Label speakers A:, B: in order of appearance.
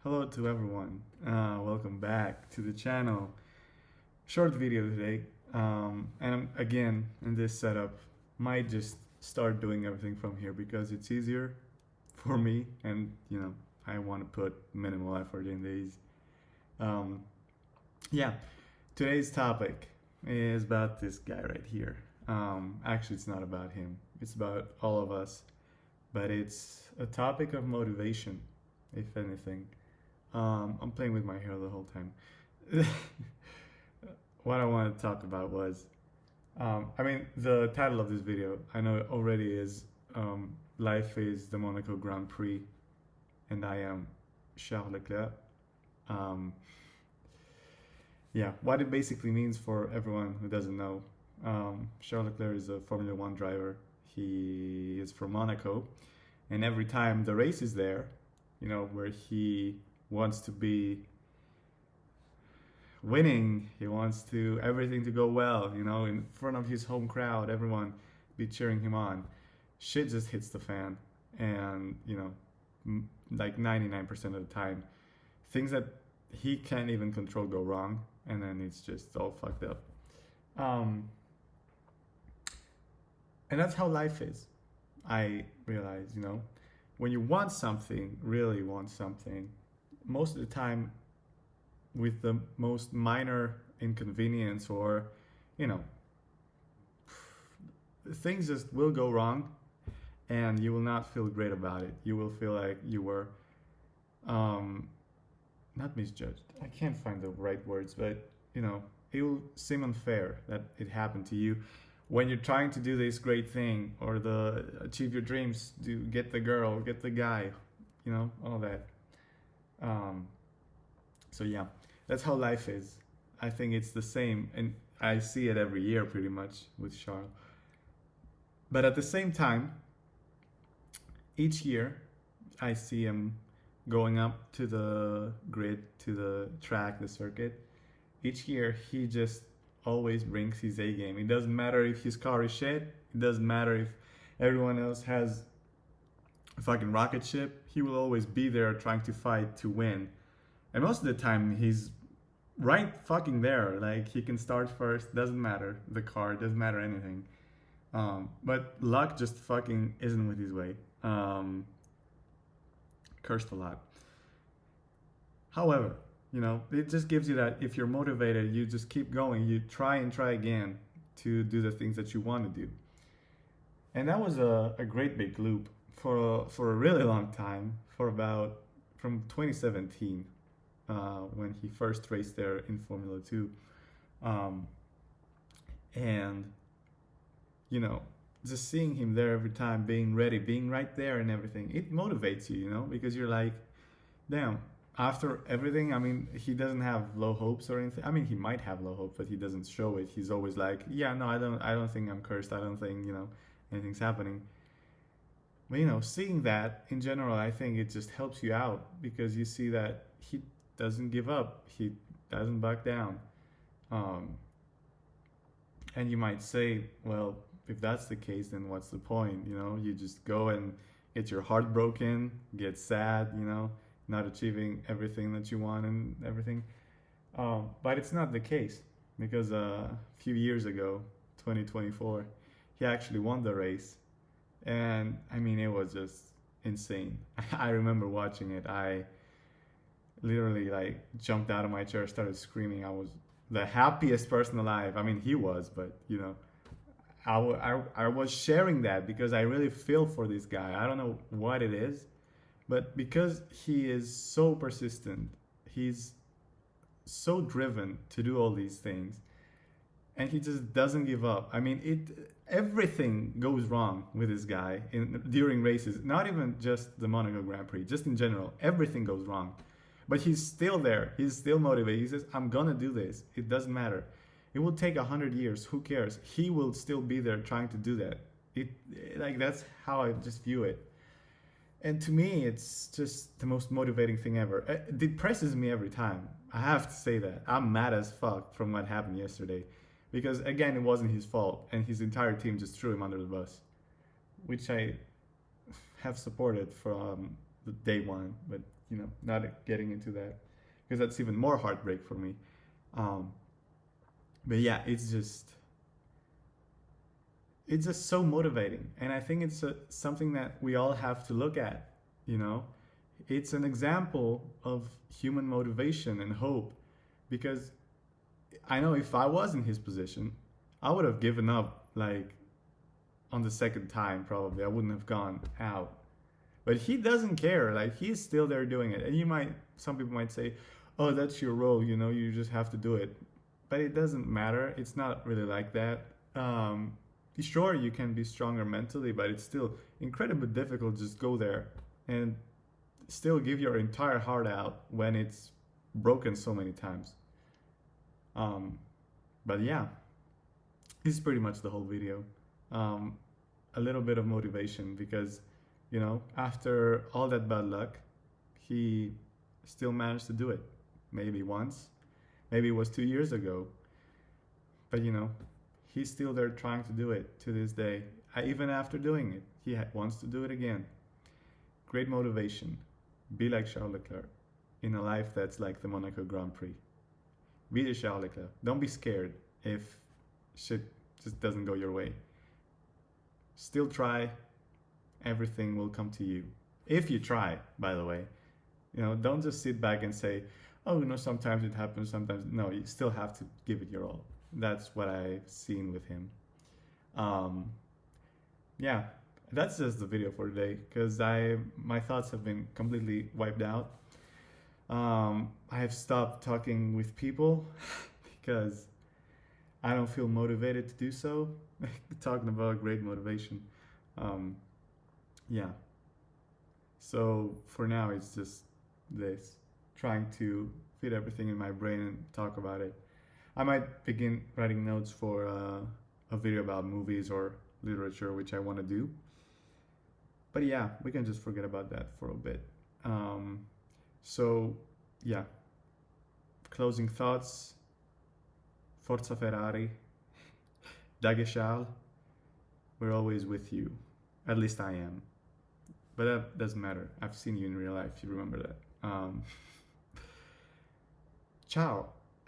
A: Hello to everyone. Welcome back to the channel. Short video today. And I'm again in this setup. Might just start doing everything from here because it's easier for me, and I want to put minimal effort in these. Um, yeah, today's topic is about this guy right here. Actually, it's not about him. It's about all of us, but it's a topic of motivation, if anything. I'm playing with my hair the whole time. What I wanted to talk about was, the title of this video, I know it already is Life is the Monaco Grand Prix, and I am Charles Leclerc. Um, yeah, what it basically means for everyone who doesn't know, Charles Leclerc is a Formula One driver. He is from Monaco, and every time the race is there, where he wants to be winning. He wants to everything to go well, in front of his home crowd, everyone be cheering him on. Shit just hits the fan, and like 99% of the time, things that he can't even control go wrong, and then it's just all fucked up. Um, and that's how life is. I realize, when you want something, really want something, most of the time with the most minor inconvenience or you know things just will go wrong, and you will not feel great about it. You will feel like you were um not misjudged, I can't find the right words, but it will seem unfair that it happened to you when you're trying to do this great thing or the achieve your dreams, to get the girl, get the guy, all that. Um so yeah, that's how life is. I think it's the same, and I see it every year pretty much with Charles. But at the same time, each year I see him going up to the grid, to the track, the circuit. Each year he just always brings his A game. It doesn't matter if his car is shit. It doesn't matter if everyone else has a fucking rocket ship. He will always be there trying to fight to win. And most of the time he's right fucking there. Like, he can start first, doesn't matter the car, doesn't matter anything. But luck just fucking isn't with his way. Cursed a lot. However, it just gives you that if you're motivated, you just keep going. You try and try again to do the things that you want to do. And that was a great big loop for a really long time, for about from 2017, when he first raced there in Formula 2. Um, and, just seeing him there every time, being ready, being right there and everything, it motivates you, because you're like, damn, after everything, he doesn't have low hopes or anything. He might have low hopes, but he doesn't show it. He's always like, yeah, no, I don't think I'm cursed. I don't think, anything's happening. But, seeing that in general, I think it just helps you out because you see that he doesn't give up. He doesn't back down. Um, and you might say, well, if that's the case, then what's the point? You just go and get your heart broken, get sad, not achieving everything that you want and everything. But it's not the case because a few years ago, 2024, he actually won the race. And it was just insane. I remember watching it. I literally like jumped out of my chair, started screaming. I was the happiest person alive. He was, but I was sharing that because I really feel for this guy. I don't know what it is, but because he is so persistent, he's so driven to do all these things, and he just doesn't give up. Everything goes wrong with this guy during races. Not even just the Monaco Grand Prix, just in general, everything goes wrong. But he's still there. He's still motivated. He says, "I'm gonna do this. It doesn't matter. It will take 100 years. Who cares? He will still be there trying to do that." That's how I just view it. And to me, it's just the most motivating thing ever. It depresses me every time. I have to say that. I'm mad as fuck from what happened yesterday. Because, again, it wasn't his fault. And his entire team just threw him under the bus. Which I have supported from the day one, but not getting into that because that's even more heartbreak for me. Um, but yeah, it's just so motivating, and I think it's something that we all have to look at. You know, it's an example of human motivation and hope, because I know if I was in his position, I would have given up like on the second time. Probably I wouldn't have gone out. But he doesn't care. Like, he's still there doing it. And some people might say, "Oh, that's your role. You just have to do it." But it doesn't matter. It's not really like that. Sure, you can be stronger mentally, but it's still incredibly difficult to just go there and still give your entire heart out when it's broken so many times. Um, but yeah, this is pretty much the whole video. Um, a little bit of motivation because, after all that bad luck, he still managed to do it. Maybe once, maybe it was 2 years ago, but he's still there trying to do it to this day. Even after doing it, he wants to do it again. Great motivation. Be like Charles Leclerc in a life that's like the Monaco Grand Prix. Be the Charles Leclerc. Don't be scared if shit just doesn't go your way. Still try. Everything will come to you. If you try, by the way. Don't just sit back and say, "Oh, sometimes it happens, sometimes." No, you still have to give it your all. That's what I've seen with him. Yeah, that's just the video for today, because my thoughts have been completely wiped out. I have stopped talking with people because I don't feel motivated to do so. Talking about great motivation. Yeah. So for now, it's just this, trying to fit everything in my brain and talk about it. I might begin writing notes for a video about movies or literature, which I want to do. But yeah, we can just forget about that for a bit. So yeah, closing thoughts. Forza Ferrari. Dage Charles. We're always with you. At least I am. But that doesn't matter. I've seen you in real life. You remember that. Ciao.